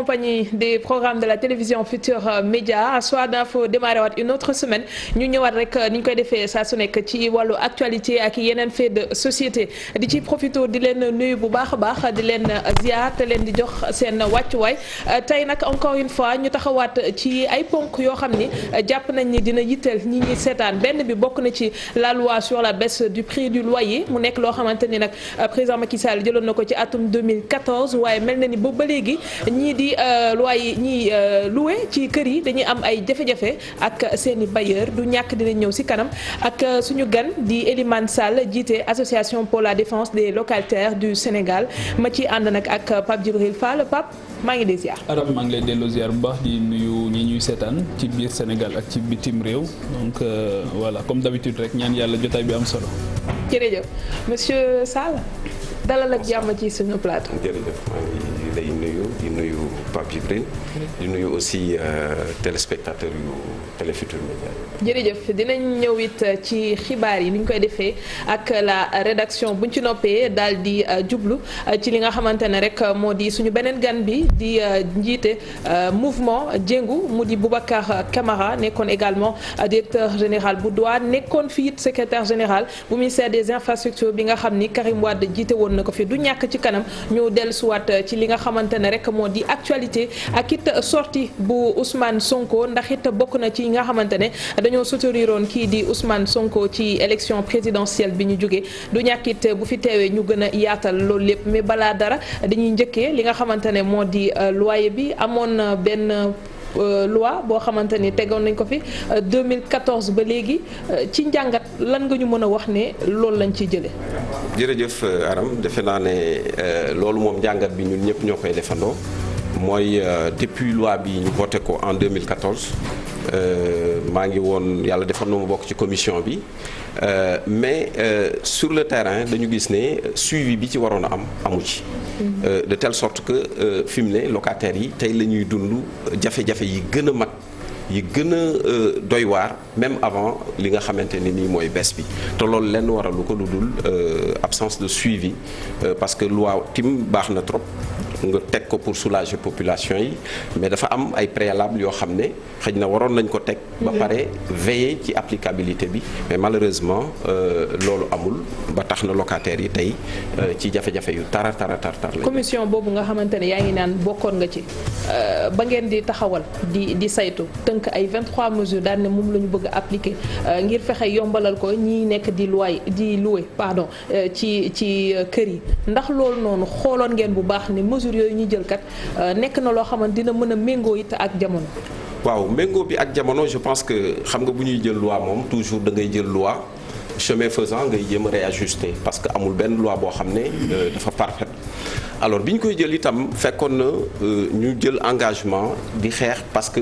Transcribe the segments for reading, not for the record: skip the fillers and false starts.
compagnie des programmes de la télévision Futurs Médias. Soir d'info démarré waat une autre semaine ñu ñëwaat rek ni ñu koy defee saa su nekk ci wàllu actualité ak yeneen fait de société di ci profito di leen nuyu bu baax a baax di leen ziar te leen di jox seen wàccuwaay tey nag encore une fois ñu taxawaat ci ay ponk yoo xam ni jàpp nañ ni dina yitteel ñi ñi seetaan benn bi bokk na ci la loi sur la baisse du prix du loyer mu nekk loo xamante ni nag président Macky Sall jëloon na ko ci atum 2014 waaye mel na ni boobu ba léegi ñii di loyer ñii loué ci kër yi dañuy am ay jafe-jafe ak seeni bailleur du ñàkk dinañ ñëw si kanam ak suñu gan di Elimane Sall jiite association pour la défense des locataires du Sénégal ma ci ànd nag ak Pape Djibril Fall Pape maa ngi lay ziar. Aram maa ngi lay delloo ziar bu baax di nuyu ñi ñuy seetaan ci biir Sénégal ak ci bitim réew donc voilà comme d'habitude rek ñaan yàlla jotaay bi am solo. jërëjëf monsieur Sall dalal ak jàmm ci suñu plateau. jërëjëf maa ngi lay nuyu di nuyu Pape Djibril di nuyu aussi téléspectateurs yu Télé Futurs Médias. jërëjëf dinañ ñëw it ci xibaar yi ni ñu koy defee ak la rédaction buñ ci noppee daal di jublu ci li nga xamante ne rek moo di suñu beneen gan bi di njiite mouvement Jëngu mu di Boubacar Camara nekkoon également directeur général bu douane nekkoon fii it secrétaire général bu ministère des infrastructures bi nga xam ni Karim Wade jiite woon na ko fi du ñàkk ci kanam ñu dellusiwaat ci li nga xamante ne rek moo di actualité ak it sortie bu Ousmane Sonko ndax it bokk na ci nga xamante ne dañoo souteniroon kii di Ousmane Sonko ci élection présidentielle bi ñu jógee du ñàkkit bu fi teewee ñu gën a yaatal loolu lépp mais balaa dara dañuy njëkkee li nga xamante ne moo di loyer bi amoon benn loi boo xamante ni tegoon nañ ko fi 2014 ba léegi ci njàngat lan nga ñu mën a wax ne loolu lañ ciy jëlee. jërëjëf Aram defe naa ne loolu moom njàngat bi ñun ñëpp ñoo koy defandoo mooy depuis loi bi ñu voté ko en 2014 maa ngi woon yàlla defoon na ma bokk ci commission bi mais sur le terrain dañu gis ne suivi bi ci waroon a am amu ci. De telle sorte que fi mu ne locataires yi tey la ñuy dund jafe-jafe yi gën a mag yi gën a doy waar même avant li nga xamante ne nii mooy bés bi te loolu lenn waralu ko lu dul absence de suivi parce que loi tim baax na trop nga teg ko pour soulager population yi mais dafa am ay préalables yoo xam ne xëy na waroon nañ ko teg ba pare veiller ci applicabilité bi mais malheureusement loolu amul ba tax na locataires yi tey ci jafe-jafe yu tar la commission boobu nga xamante ne yaa ngi naan bokkoon nga ci ba ngeen di taxawal di saytu tënk ay 23 mesures daal ne moom la ñu bëgg a appliquer ngir fexe yombalal ko ñi nekk di louer pardon ci kër yi ndax loolu noonu xooloon ngeen bu baax ne mesures yooyu ñu jël kat nekk na loo xamante dina mën a méngoo it ak jamono. waaw méngoo bi ak jamono je pense que xam nga bu ñuy jël loi moom toujours da ngay jël loi chemin faisant ngay jéem a réajuster parce que amul benn loi boo xam ne dafa parfaite alors bi ñu koy jël itam fekkoon na ñu jël engagement di xeex parce que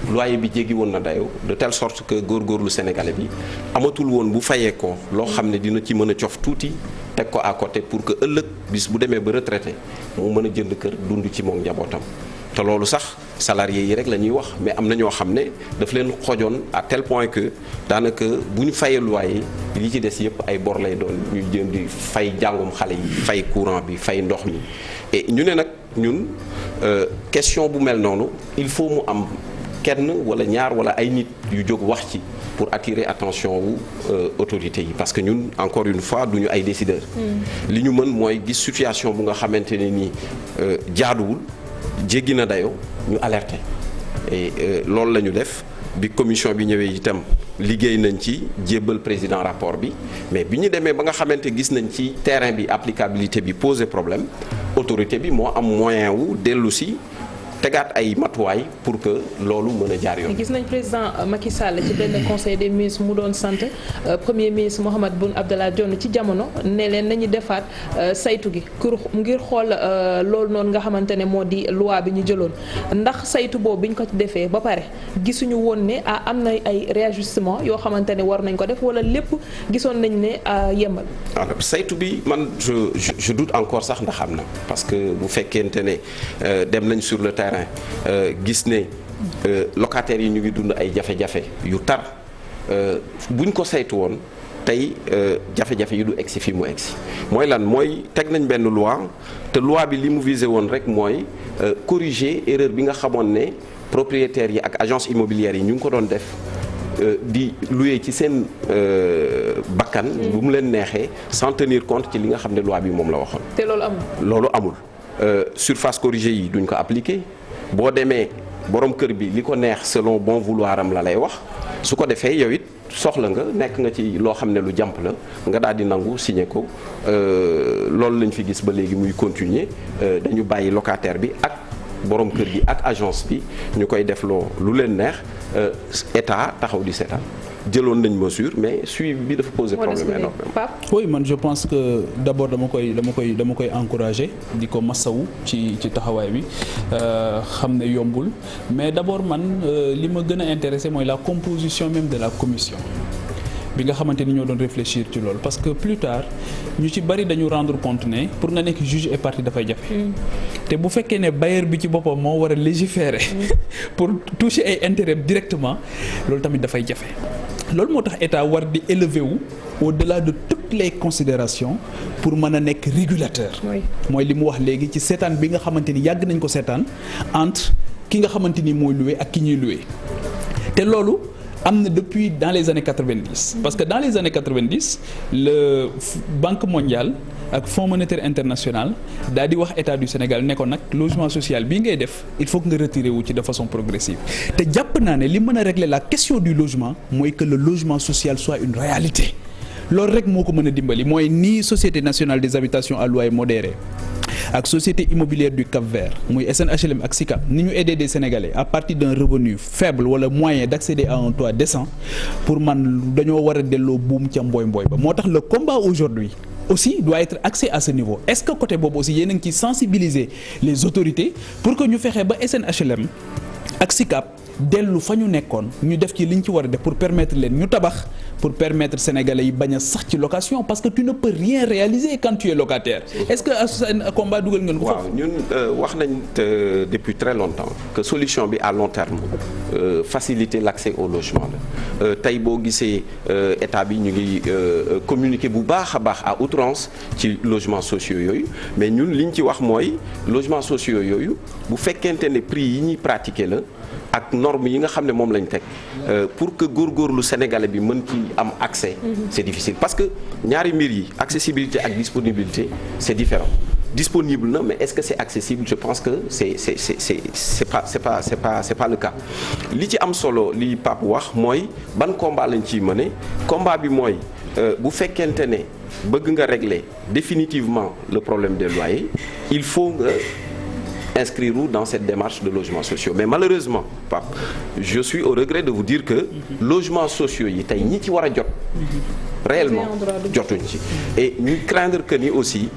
loyer bi jéggi woon na dayoo de telle sorte que góorgóorlu sénégalais bi amatul woon bu fayee ko loo xam ne dina ci mën a cof tuuti teg ko à côté pour que ëllëg bis bu demee ba retraité mu mën a jënd kër dund ci moom njabootam te loolu sax salariés yi rek la ñuy wax mais am na ñoo xam ne daf leen xojoon à tel point que daanaka bu ñu fayee loyer li ci des yëpp ay bor lay doon ñuy jëm di fay jàngum xale yi fay courant bi fay ndox mi et ñu ne nag ñun question bu mel noonu il faut mu am kenn wala ñaar wala ay nit yu jóg wax ci pour attirer attention wu autorités yi parce que ñun encore une fois duñu ay décideurs. li ñu mën mooy gis situation bu nga xamante ne nii jaaduwul jéggi na dayoo ñu alerter et loolu la ñu def bi commission bi ñëwee itam liggéey nañ ci jébbal président rapport bi mais bi ñu demee ba nga xamante gis nañ ci terrain bi applicabilité bi poser problème autorité bi moo am moyen wu dellu si tegaat ay matuwaay pour que loolu mën a jaar yoon. gis nañ président Macky Sall ci benn conseil des ministres mu doon sant premier ministre Mahammed Boun Abdallah Dionne ci jamono ne leen nañu defaat saytu gi ngir xool loolu noonu nga xamante ne moo di loi bi ñu jëloon ndax saytu boobu bi ñu ko ci defee ba pare gisuñu woon ne am na ay réajustement yoo xamante ne war nañ ko def wala lépp gisoon nañ ne yemal. alors saytu bi man je doute encore sax ndax am na parce que bu fekkente ne dem nañ sur le terrain gis ne locataires yi ñu ngi dund ay jafe-jafe yu tar buñ ko saytu woon tey jafe-jafe yi du egsi fii mu egsi mooy lan mooy teg nañ benn loi te loi bi li mu visé woon rek mooy corriger erreur bi nga xamoon ne propriétaires yi ak agence immobilière yi ñu ngi ko doon def di louer ci seen bakkan bu mu leen neexee sans tenir compte ci li nga xam ne loi bi moom la waxoon. te loolu amul. loolu amul surface corrigée yi duñ ko appliquer boo demee borom kër bi li ko neex selon bon vouloir am la lay wax su ko defee yow it soxla nga nekk nga ci loo xam ne lu jàmp la nga daal di nangu signé ko loolu lañ fi gis ba léegi muy continuer dañu bàyyi locataire bi ak borom kër gi ak agence bi ñu koy def loo lu leen neex état taxaw di seetaan jëloon nañ mesure mais suivi bi dafa poser problème énormément. oui man je pense que d'abord dama koy encourager di ko masawu ci taxawaay bi xam ne yombul mais d'abord man li ma gën a intéressé mooy la composition même de la commission bi nga xamante ni ñoo doon réfléchir ci loolu parce que plus tard ñu ci bari dañu rendre compte ne pour nga nekk juge et partie dafay jafe te bu fekkee ne bailleur bi ci boppam moo war a légiférer pour toucher ay intérêts directement loolu tamit dafay jafe loolu moo tax état war di élever wu au-delà de toutes les considérations pour mën a nekk régulateur mooy li mu wax léegi ci seetaan bi nga xamante ni yàgg nañ ko seetaan entre ki nga xamante ni mooy loué ak ki ñuy loué te loolu am na depuis dans les années 90 parce que dans les années 90 le Banque mondiale ak Fonds monétaire international daal di wax état du Sénégal ne ko nag logement social bii ngay def il faut que nga retirer wu ci de façon progressive te jàpp naa ne li mën a régler la question du logement mooy que le logement social soit une réalité loolu rek moo ko mën a dimbali mooy ni Société nationale des habitations à loyer modéré ak société immobilière du Cap-Vert muy SNHLM ak SICAP ni ñu aider des Sénégalais à partir d'un revenu faible wala moyen d'accéder à un toit décent pour man dañoo war a delloo buum ca mbooy ba moo tax le combat aujourd'hui aussi doit être axé à ce niveau est-ce que côté boobu aussi yéen a ngi ci sensibiliser les autorités pour que ñu fexe ba SNHLM ak SICAP dellu fa ñu nekkoon ñu def ci liñ ci war a def pour permettre leen ñu tabax pour permettre Sénégalais yi bañ a sax ci location parce que tu ne peux rien réaliser quand tu es locataire est-ce que à combat dugal ngeen ko foofu. waaw ñun wax nañ depuis très longtemps que solution bi à long terme faciliter l'accès au logement la tey boo gisee état bi ñu ngi communiquer bu baax a baax à outrance ci logements sociaux yooyu mais ñun liñ ci wax mooy logements sociaux yooyu bu fekkente ne prix yi ñuy pratiquer la ak normes yi nga xam ne moom lañ teg pour que góorgóorlu sénégalais bi mën ci am accès c'est difficile parce que ñaari mbir yi accessibilité ak disponibilité c'est différent disponible na mais est-ce que c'est accessible je pense que c'est pas le cas li ci am solo li Pape wax mooy ban combat lañ ciy mëne combat bi mooy bu fekkente ne bëgg nga régler définitivement le problème des loyers il faut nga inscrire dans cette démarche de logements sociaux mais malheureusement Pape je suis au regret de vous dire que logements sociaux yi tey ñi ci war a jot réellement jotuñ ci et ñuy craindre que ni aussi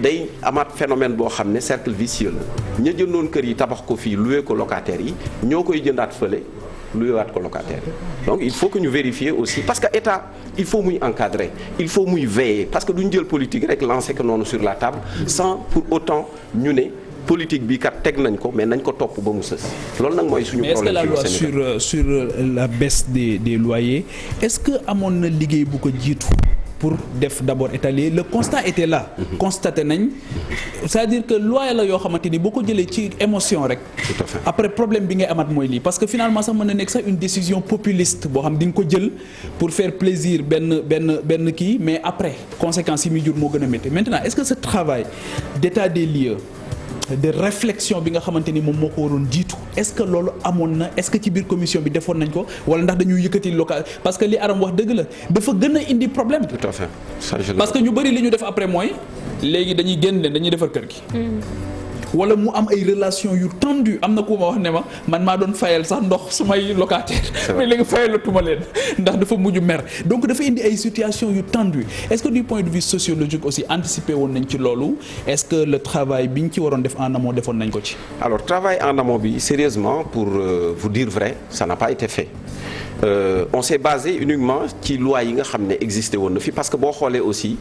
day amaat phénomène boo xam ne cercle vicieux la ña jëndoon kër yi tabax ko fii loué ko locataires yi ñoo koy jëndaat fële loué waat ko locataire donc il faut que ñu vérifier aussi parce que état il faut muy encadrer il faut muy veiller parce que duñ jël politique rek lancer que noonu sur la table sans pour autant ñu ne politique bi kat teg nañ ko mais nañ ko topp ba mu sës loolu nag mooy suñu problème. mais est-ce que la loi sur la baisse des loyers est-ce que amoon na liggéey bu ko jiitu pour def d'abord étaler le constat était là. constaté nañ c'est-à-dire que loyer la yoo xamante ni boo ko jëlee ci émotion rek. tout à fait après problème bi ngay amat mooy lii parce que finalement sax mën na nekk sax une décision populiste boo xam di nga ko jël pour faire plaisir benn kii mais après conséquences yi muy jur moo gën a métti maintenant est-ce que ce travail d'état des lieux. de réflexion bi nga xamante ni moom moo ko waroon jiitu est-ce que loolu amoon na est-ce que ci biir commission bi defoon nañ ko wala ndax dañuy yëkkati local parce que li Aram wax dëgg la dafa gën a indi problème. tout à fait ça je parce que ñu bari li ñu def après mooy léegi dañuy génn leen dañuy defar kër gi. wala mu am ay relation yu tendu am na ku ma wax ne ma man maa doon fayal sax ndox su may locataire mais léegi fayalatuma leen ndax dafa mujj mer donc dafa indi ay situation yu tendu est-ce que du point de vue sociologique aussi anticiper woon nañ ci loolu est-ce que le travail bi ñu ci waroon def en amont defoon nañ ko ci. alors travail en amont bi sérieusement pour vous dire vrai ça n'a pas été fait. On s'est basé uniquement ci loi yi nga xam ne existé woon na fi parce que boo xoolee aussi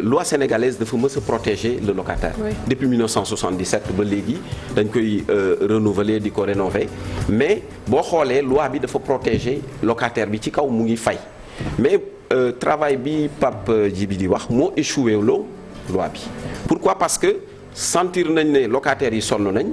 loi sénégalaise dafa mës a protéger le locataire. Oui. Depuis 1977 ba léegi dañ koy renouveler di ko rénover mais boo xoolee loi bi dafa protéger locataire bi ci kaw mu ngi fay mais travail bi Pape Djibi di wax moo échoué loo loi bi. Pourquoi? Parce que sentir nañ ne locataires yi sonn nañ.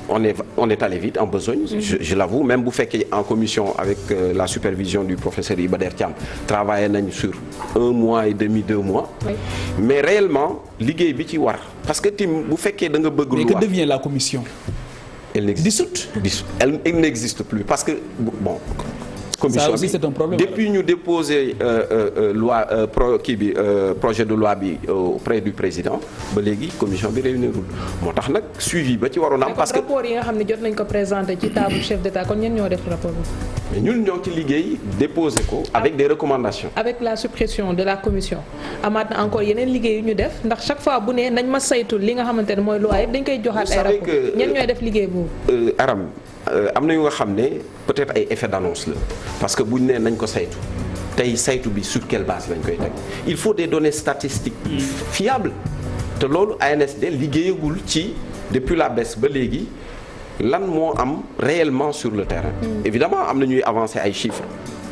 On est allé vite en besogne, je l'avoue, même bu fekkee en commission avec la supervision du professeur Iba Der Thiam travaillé nañ sur 1 mois et demi 2 mois. Oui. Mais réellement liggéey bi ci war parce que tim bu fekkee da nga bëgg. loi mais que devient la commission? Elle n'existe elle n'existe plus parce que bon. commission ça aussi c'est un problème. Depuis ñu déposé loi projet de loi bi auprès du président ba léegi commission bi réunirul moo tax nag suivi ba ci waroon am. parce que rapport yi nga xam ne jot nañ ko présenté ci table chef d'État kon ñenn ñoo def rapport bi. ñun ñoo ci liggéey déposé ko avec des recommandations. avec la suppression de la commission amaat na encore yeneen liggéey yu ñu def ndax chaque fois bu ne nañ ma saytu li nga xamante ne mooy loi yëpp dañ koy joxaat ay rapport ñenn ñooy def liggéey boobu. Aram am na yu nga xam ne peut-être ay effet d'annonce la parce que bu ñu nee nañ ko saytu tey saytu bi sur quelle base lañ koy teg il faut des données statistiques fiables te loolu ANSD liggéeyagul ci depuis la baisse ba léegi lan moo am réellement sur le terrain. Évidemment am na ñuy avancer ay chiffres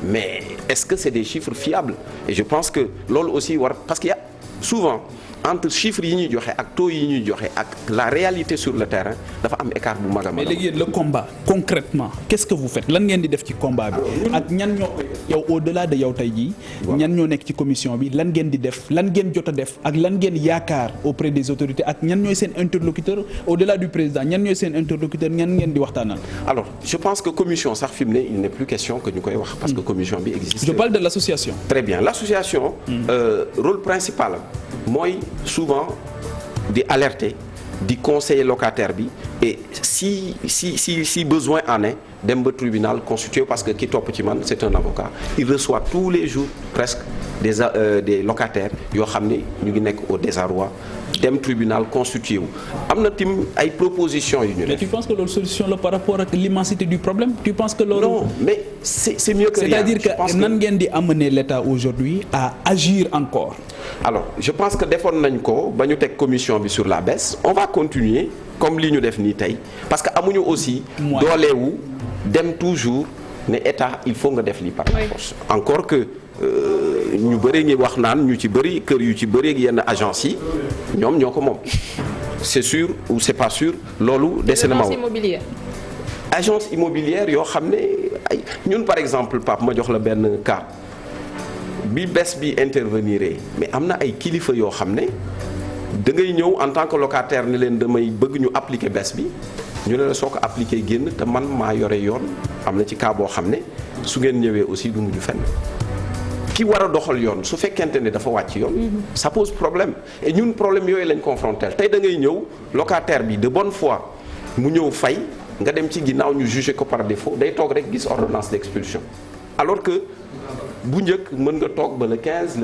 mais est-ce que c'est des chiffres fiables et je pense que loolu aussi war parce qu'il y a souvent entre chiffres yi ñuy joxe ak taux yi ñuy joxe ak la réalité sur le terrain dafa am écart bu mag a mag. mais léegi le combat concrètement qu'est-ce que vous faites lan ngeen di def ci combat bi ak ñan ñoo yow au-delà de yow tey jii. ñan ñoo nekk ci commission bi lan ngeen di def lan ngeen jot a def ak lan ngeen yaakaar auprès des autorités ak ñan ñooy seen interlocuteur au-delà du président ñan ñooy seen interlocuteur ñan ngeen di waxtaanal. alors je pense que commission sax fi mu ne il n'est plus question que ñu koy wax. parce que commission bi existe. je parle de l'association. très bien l'association. Rôle principal mooy souvent di alerter di conseiller locataire bi et si besoin en est dem ba tribunal constitué parce que ki topp ci man c'est un avocat il reçoit tous les jours presque des locataires yoo xam ne ñu ngi nekk au désarroi dem tribunal constitué wu am na tim ay propositions yu ñu def. mais tu penses que loolu solution la par rapport ak l'immensité du problème tu penses que loolu. non mais c'est mieux que rien. c'est-à-dire que nan ngeen di amener l'État aujourd'hui à agir encore. alors je pense que defoon nañ ko ba ñu teg commission bi sur la baisse on va continuer comme li ñu def nii tey parce que amuñu aussi. dooleewu dem toujours ne État il faut nga def lii par force. encore que ñu bëri ngi wax naan ñu ci bëri kër yu ci bëri yenn agence yi ñoom ñoo ko moom c'est sûr ou c'est pas sûr loolu. dese na ma agence immobilière yoo xam ne ay ñun par exemple Pape ma jox la benn cas. bi bés bi intervenir mais am na ay kilifa yoo xam ne da ngay ñëw en tant que locataire ne leen damay bëgg ñu appliquer bés bi ñu ne la soo ko appliquer génn te man maa yore yoon am na ci cas boo xam ne su ngeen ñëwee aussi du mujj fenn ki war a doxal yoon su fekkente ne dafa wàcc yoon. ça pose problème et ñun problème yooyu lañ confronté tey da ngay ñëw locataire bi de bonne foi mu ñëw fay nga dem ci ginnaaw ñu juger ko par défaut day toog rek gis ordonnance d'expulsion alors que. bu njëkk mën nga toog ba le 15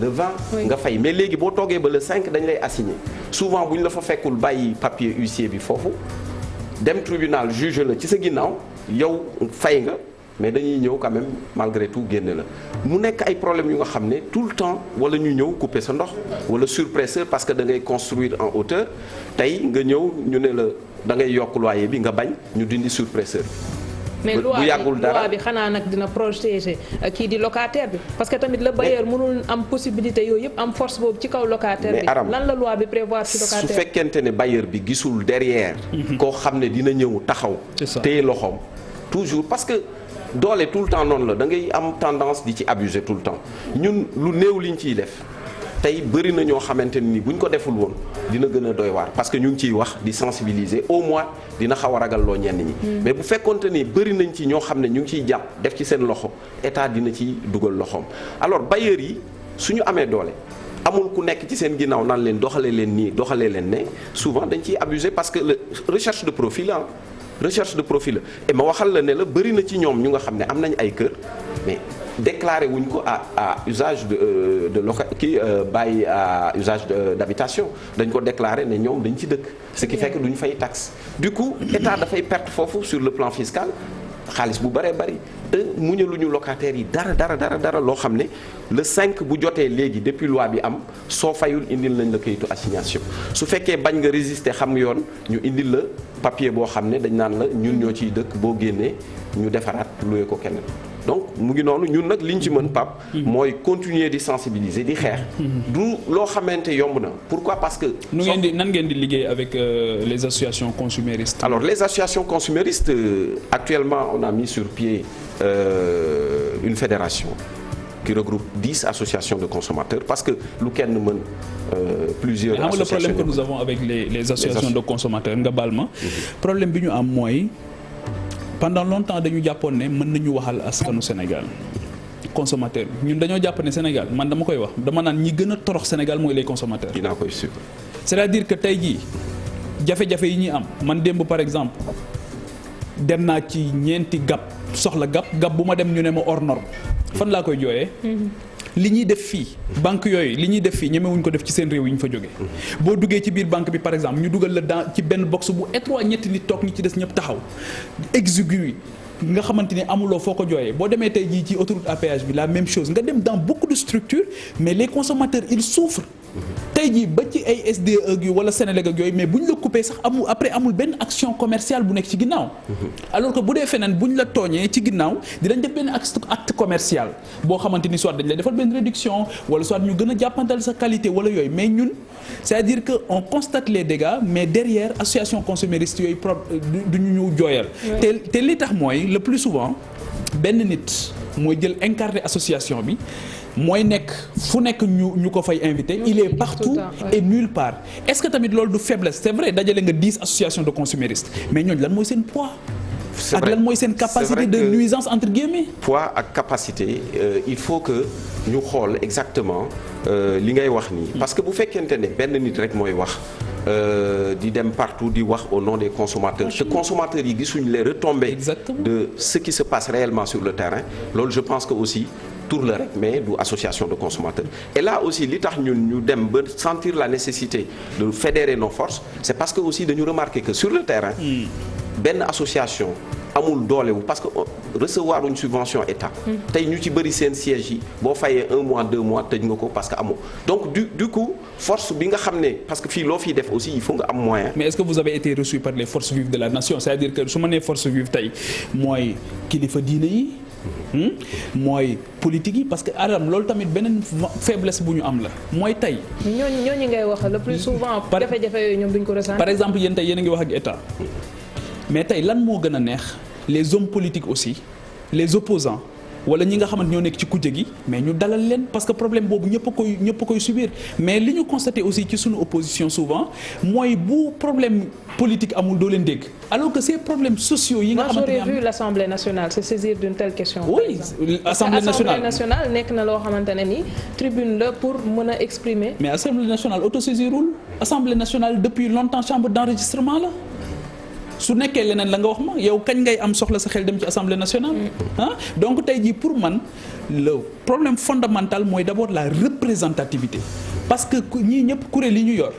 le 20 nga fay mais léegi boo toogee ba le 5 dañ lay assigner souvent bu ñu la fa fekkul bàyyi papier huissier bi foofu dem tribunal juge la ci sa ginnaaw yow fay nga mais dañuy ñëw quand même malgré tout génne la mu nekk ay problèmes yu nga xam ne tout le temps wala ñu ñëw couper sa ndox wala surpresseur parce que da ngay construire en hauteur tey nga ñëw ñu ne la da ngay yokk loyer bi nga bañ ñu dindi surpresseur. mais loi bi xanaa nag dina protéger kii di locataire bi parce que tamit le bailleur mënul am possibilité yooyu yëpp am force boobu ci kaw locataire bi lan la loi bi prévoir ci locataire su fekkente ne bailleur bi gisul derrière koo xam ne dina ñëw taxaw téye loxoom toujours parce que doole tout le temps noonu la da ngay am tendance di ci abuser tout le temps ñun lu néew liñ ciy def tey bëri na ñoo xamante ni buñ ko deful woon dina gën a doy waar parce que ñu ngi ciy wax di sensibiliser au moins dina xaw a ragal loo ñenn ñi. mais bu fekkonte ni bëri nañ ci ñoo xam ne ñu ngi ciy jàpp def ci seen loxo état dina ci dugal loxoom alors bailleurs yi suñu amee doole amul ku nekk ci seen ginnaaw naan leen doxalee leen nii doxalee leen ne souvent dañ ciy abuser parce que recherche de profit la recherche de profit la et ma waxal la ne la bëri na ci ñoom ñu nga xam ne am nañ ay kër mais. déclaré wuñ ko à usage de local kii bàyyi à usage d'habitation dañ ko déclaré ne ñoom dañ ci dëkk ce qui fait que duñ fay taxe du coup état dafay perte foofu sur le plan fiscal xaalis bu bëree bëri te muñaluñu locataires yi dara loo xam ne le 5 bu jotee léegi depuis loi bi am soo fayul indil nañ la kayitu assignation su fekkee bañ nga résister xam nga yoon ñu indil la papier boo xam ne dañ naan la ñun ñoo ciy dëkk boo génnee ñu defaraat loué ko keneen donc mu ngi noonu ñun nag liñ ci mën Pape mooy continuer di sensibiliser di xeex du loo xamante yomb na pourquoi parce que nan ngeen di liggéey avec les associations consuméristes. Alors les associations consuméristes actuellement on a mis sur pied une fédération qui regroupe 10 associations de consommateurs parce que lu kenn mën plusieurs mais associations. Le problème que nous avons avec les associations de consommateurs nga baal ma problème bi ñu am mooy pendant longtemps dañu jàppoon ne mën nañu waxal askanu Sénégal consommateur ñun dañoo jàpp ne Sénégal man dama koy wax dama naan ñi gën a torox Sénégal mooy les consommateurs. dinaa koy suivre. c'est-à-dire que tey jii jafe-jafe yi ñuy am man démb par exemple dem naa ci ñeenti gap soxla gap bu ma dem ñu ne ma hors norme fan laa koy jooyee. li ñuy def fii banque yooyu li ñuy def fii ñemewuñ ko def ci seen réew yi ñu fa jógee. boo duggee ci biir banque bi par exemple ñu dugal la dans ci benn box bu étroit ñetti nit toog ñi ci des ñëpp taxaw exigu nga xamante ni amuloo foo ko jooyee boo demee tey jii ci autoroute à péage bi la même chose nga dem dans beaucoup de structures mais les consommateurs ils souffrent. tey jii ba ci ay SDE yu wala Sénélec ak yooyu mais bu ñu la coupé sax amul benn action commerciale bu nekk ci ginnaaw. alors que bu dee feneen bu ñu la tooñee ci ginnaaw dinañ def benn acte commercial boo xamante ni soit dañ lay defal benn réduction wala soit ñu gën a jàppandal sa qualité wala yooyu mais ñun c'est-à-dire que on constate les dégâts mais derrière association consumériste yooyu du ñu jooyal. te li tax mooy le plus souvent benn nit mooy jël incarné association bi. mooy nekk fu nekk ñu ko fay invité il est partout et nulle part est-ce que tamit loolu du faiblesse c'est vrai dajale nga 10 associations de consuméristes mais ñooñu lan mooy seen poids ak lan mooy seen capacité de nuisance entre guillemets poids ak capacité il faut que ñu xool exactement li ngay wax nii parce que bu fekkente ne benn nit rek mooy wax di dem partout di wax au nom des consommateurs te consommateurs yi gisuñu les retombées de ce qui se passe réellement sur le terrain loolu je pense que aussi tour la rek mais du association de consommateurs et là aussi li tax ñun ñu dem ba sentir la nécessité de fédérer nos forces c'est parce que aussi dañu remarquer que sur le terrain benn association amul doolewu parce que recevoir une subvention état tey ñu ci bëri seen siège yi boo fayee 1 mois 2 mois tëj nga ko parce que amoo donc du coup force bi nga xam ne parce que fii loo fiy def aussi il faut nga am moyen. mais est-ce que vous avez été reçu par les forces vives de la nation c'est-à-dire que su ma nee force vive tey mooy kilifa diine yi mooy politique yi parce que Adam loolu tamit beneen faiblesse bu ñu am la mooy tey. ñooñu ngay wax le plus souvent. jafe-jafe yooyu ñoom duñ ko ressentir. par exemple yéen tey yéen a ngi wax ak état mais tey lan moo gën a neex les hommes politiques aussi les opposants wala ñi nga xamante ñoo nekk ci kujje gi mais ñu dalal leen parce que problème boobu ñëpp a koy subir mais li ñu constaté aussi ci suñu opposition souvent mooy bu problème politique amul doo leen dégg alors que ces problèmes sociaux yi nga xamante ne j'aurais vu l'Assemblée nationale se saisir d'une telle question. oui Assemblée nationale nekk na loo xamante ne ni tribune la pour mën a exprimer. mais Assemblée nationale autosaisirul Assemblée nationale depuis longtemps chambre d'enregistrement la. su nekkee leneen la nga wax ma yow kañ ngay am soxla sa xel dem ci assemblée nationale donc tey jii pour man le problème fondamental mooy d'abord la représentativité parce que ñii ñëpp kuréel yi ñu yor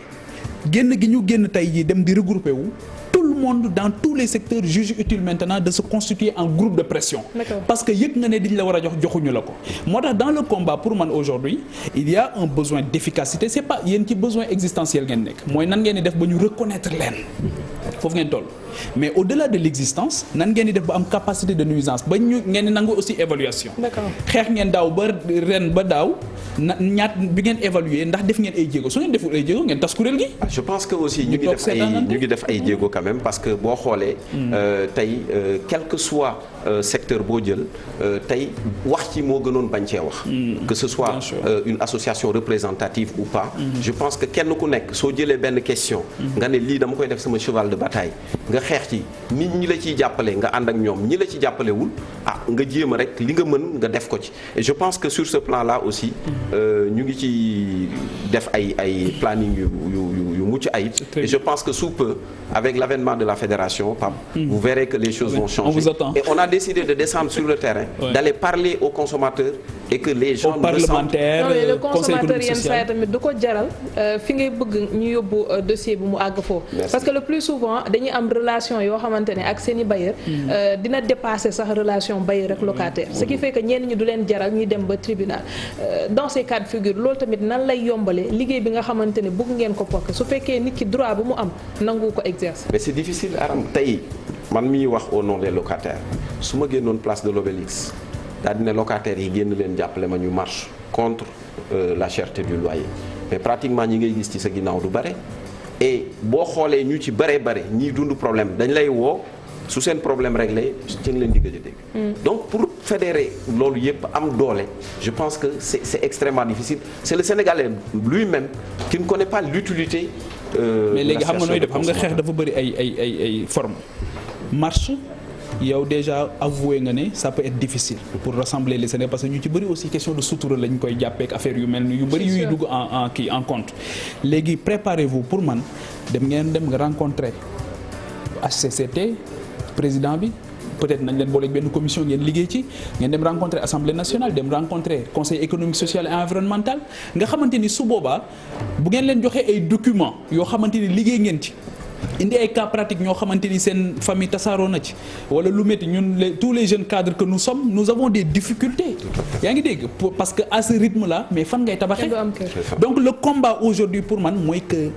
génn gi ñu génn tey jii dem di regrouper wu tout le monde dans tous les secteurs juge utile maintenant de se constituer en groupe de pression. Parce que yëg nga ne diñ la war a joxuñu la ko moo tax dans le combat pour man aujourd'hui il y a un besoin d'efficacité c'est pas yéen ci besoin existentiel ngeen nekk mooy nan ngeen di def ba ñu reconnaître leen foofu ngeen toll mais au-delà de l'existence nan ngeen di def ba am capacité de nuisance ba ñu ngeen di nangu aussi évaluation. xeex ngeen daaw ba ren ba daaw ñaat bi ngeen évaluer ndax def ngeen ay jéego su ngeen deful ay jéego ngeen tas kuréel gi. je pense que aussi ñu ngi def ay jéego quand même parce que boo xoolee. tey quel que soit secteur boo jël tey wax ci moo gënoon bañ cee wax. que ce soit une association représentative ou pas. je pense que kenn ku nekk soo jëlee benn question. nga ne lii dama koy def sama cheval de bataille nga xeex ci nit ñi la ciy jàppale nga ànd ak ñoom ñi la ci jàppalewul nga jéem a rek li nga mën nga def ko ci et je pense que sur ce plan là aussi ñu ngi ci def ay planning yu mucc ayib et je pense que sous peu avec l'avènement de la fédération Pape vous verrez que les choses vont changer et on a décidé de descendre sur le terrain d'aller parler aux consommateurs et que les gens parlementaires le consommateur yenn saa tamit du ko jaral fi ngay bëgg ñu yóbbu dossier bi mu àgg foofu parce que le plus souvent dañuy am relation yoo xamante ne ak seen i bailleur dina dépasser sax relation bailleur ak locataire ce qui fait que ñenn ñi du leen jaral ñuy dem ba tribunal dans ces cas de figure loolu tamit nan lay yombale liggéey bi nga xamante ne bëgg ngeen ko pokk su fekkee nit ki droit bu mu am nangu ko exercer. mais c'est difficile Aram tey man miy wax au nom des locataires su ma génnoon place de l'Obélisque daal di ne locataires yi génn leen jàppale ma ñu marche contre la cherté du loyer mais pratiquement ñi ngay gis ci sa ginnaaw du bare et boo xoolee ñu ci bare ñiy dund problème dañ lay woo su seen problème réglé ci nga leen di gëj a dégg. Donc pour fédérer loolu yëpp am doole je pense que c'est extrêmement difficile c'est le Sénégalais lui-même qui ne connaît pas l'utilité mais léegi xam nga nooy def xam nga xeex dafa bëri ay forme marche yow déjà avoué nga ne ça peut être difficile pour rassembler les Sénégalais parce que ñu ci bëri aussi question de sutura lañ koy jàppee ak affaire yu mel ni yu bëri yuy dugg en compte léegi préparez-vous pour man dem nga rencontrer HCCT président bi peut-être nañ leen booleeg benn commission ngeen liggéey ci ngeen dem rencontrer assemblée nationale dem rencontrer conseil économique social et environnemental nga xamante ni su boobaa bu ngeen leen joxee ay documents yoo xamante ni liggéey ngeen ci indi ay cas pratiques ñoo xamante ni seen famille tasaaroo na ci wala lu métti ñun tous les jeunes cadres que nous sommes nous avons des difficultés yaa ngi dégg parce que à ce rythme là mais fan ngay tabaxee donc le combat aujourd'hui pour man mooy que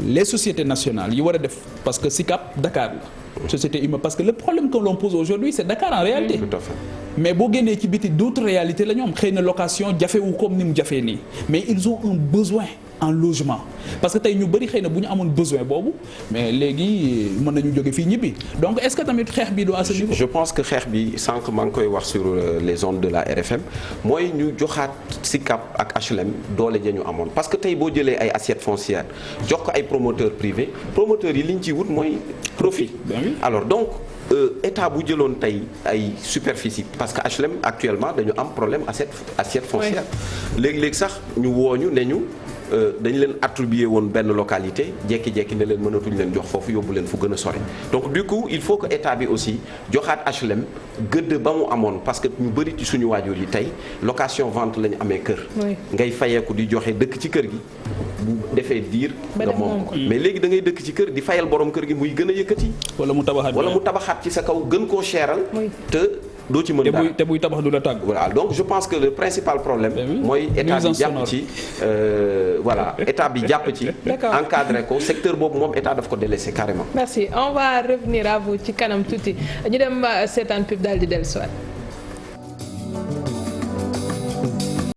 les sociétés nationales yi war a def parce que SICAP Dakar la société humaine parce que le problème que l'on pose aujourd'hui c'est Dakar en réalité. Tout à fait. Mais boo génnee ci biti d'autres réalités la ñoom xëy na location jafewu comme ni mu jafee nii mais ils ont un besoin en logement parce que tey ñu bëri xëy na bu ñu amoon besoin boobu mais léegi mën nañu jóge fii ñibbi donc est-ce que tamit xeex bi du à ce niveau. Je pense que xeex bi sànq maa ngi koy wax sur les ondes de la RFM mooy ñu joxaat SICAP ak HLM doole ja ñu amoon parce que tey boo jëlee ay assiettes foncières jox ko ay promoteurs privés promoteurs yi li ñu ciy wut mooy profit. Alors donc état bu jëloon tey ay superficie parce que HLM actuellement dañu am problème assiette foncière léegi-léegi sax ñu wooñu ne ñu dañu leen attribuer woon benn localité jekki-jekki ne leen mënatuñ leen jox foofu yóbbu leen fu gën a sori donc du coup il faut que état bi aussi joxaat HLM gëdd ba mu amoon parce que ñu bëri ci suñu waajur yi tey location vente la ñu amee kër ngay fayeeku di joxe dëkk ci kër gi bu defee diir nga moom ko mais léegi da ngay dëkk ci kër di fayal borom kër gi muy gën a yëkkati wala mu tabaxaat ci sa kaw gën koo cheral te doo ci mën dara te buy tabax du la tàgg. Voilà donc je pense que le principal problème mooy état bi jàpp ci voilà état bi jàpp ci encadré ko secteur boobu moom état daf ko délaissé carrément. Merci on va revenir à vous ci kanam tuuti ñu dem seetaan pub daal di dellusiwaat.